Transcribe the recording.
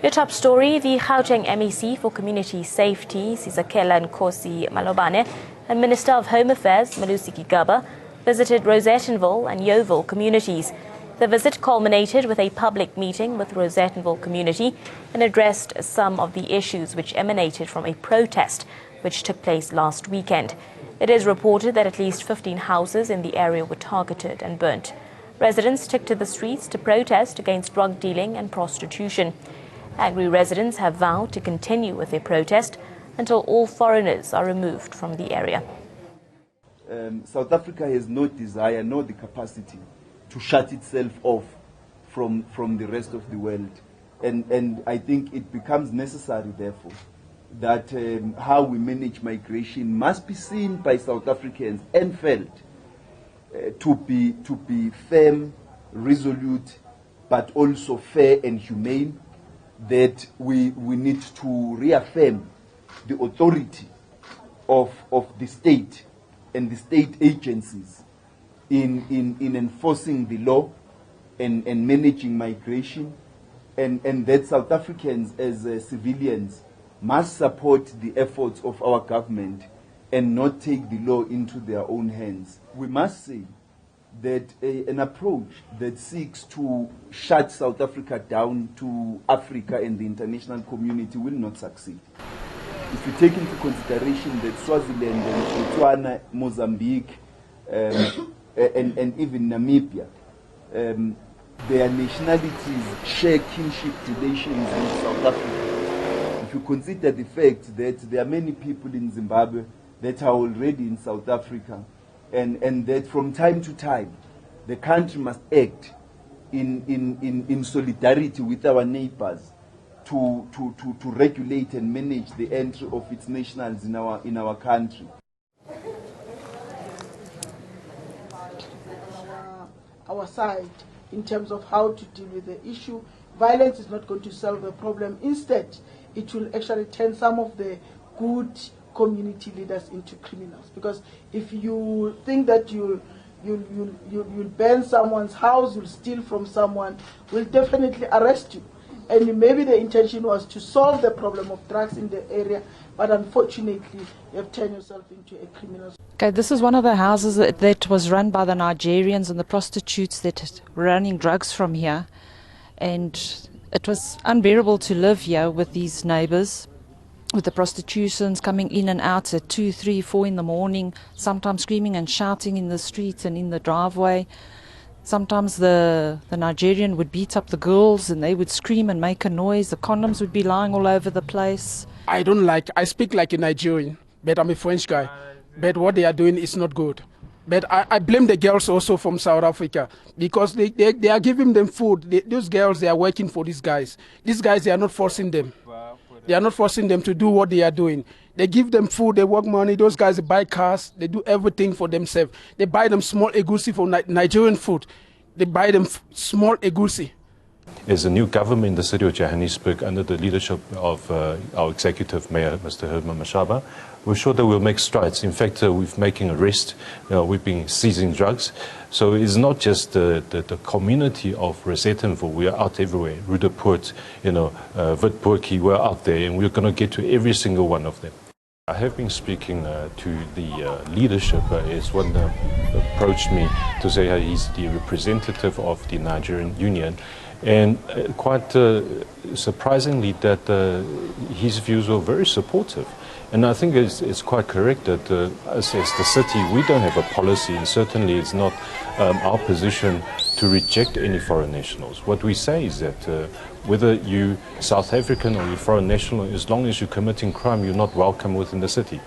Your top story, the Gauteng MEC for Community Safety, Sizakela Nkosi-Malobane, and Minister of Home Affairs, Gigaba, visited Rosettenville and Yeoville communities. The visit culminated with a public meeting with the Rosettenville community and addressed some of the issues which emanated from a protest which took place last weekend. It is reported that at least 15 houses in the area were targeted and burnt. Residents took to the streets to protest against drug dealing and prostitution. Angry residents have vowed to continue with their protest until all foreigners are removed from the area. South Africa has no desire nor the capacity to shut itself off from the rest of the world. And I think it becomes necessary, therefore, that how we manage migration must be seen by South Africans and felt to be firm, resolute, but also fair and humane, that we need to reaffirm the authority of the state and the state agencies in enforcing the law and managing migration, and that South Africans as civilians must support the efforts of our government and not take the law into their own hands. We must say that an approach that seeks to shut South Africa down to Africa and the international community will not succeed. If you take into consideration that Swaziland and Botswana, Mozambique, and even Namibia, their nationalities share kinship relations with South Africa. If you consider the fact that there are many people in Zimbabwe that are already in South Africa, and that from time to time the country must act in solidarity with our neighbors to regulate and manage the entry of its nationals in our country. Our side in terms of how to deal with the issue. Violence is not going to solve the problem. Instead, it will actually turn some of the good community leaders into criminals. Because if you think that you'll burn someone's house, you'll steal from someone, we'll definitely arrest you. And maybe the intention was to solve the problem of drugs in the area, but unfortunately, you have turned yourself into a criminal. Okay, this is one of the houses that was run by the Nigerians and the prostitutes that were running drugs from here. And it was unbearable to live here with these neighbors, with the prostitutions coming in and out at 2, 3, 4 in the morning, sometimes screaming and shouting in the streets and in the driveway. Sometimes the Nigerian would beat up the girls and they would scream and make a noise. The condoms would be lying all over the place. I speak like a Nigerian, but I'm a French guy. But what they are doing is not good. But I blame the girls also from South Africa, because they are giving them food. Those girls, they are working for these guys. These guys, they are not forcing them. They are not forcing them to do what they are doing. They give them food, they work money. Those guys, they buy cars, they do everything for themselves. They buy them small egusi for Nigerian food. They buy them small egusi. As a new government in the city of Johannesburg, under the leadership of our executive mayor, Mr. Herman Mashaba, we're sure that we'll make strides. In fact, we're making arrests, we've been seizing drugs. So it's not just the community of Rosettenville. We are out everywhere. Rudaport, Witpoortjie, we're out there, and we're going to get to every single one of them. I have been speaking to the leadership as one approached me to say he's the representative of the Nigerian Union. And quite surprisingly that his views were very supportive. And I think it's quite correct that as the city, we don't have a policy, and certainly it's not our position to reject any foreign nationals. What we say is that whether you're South African or you're foreign national, as long as you're committing crime, you're not welcome within the city.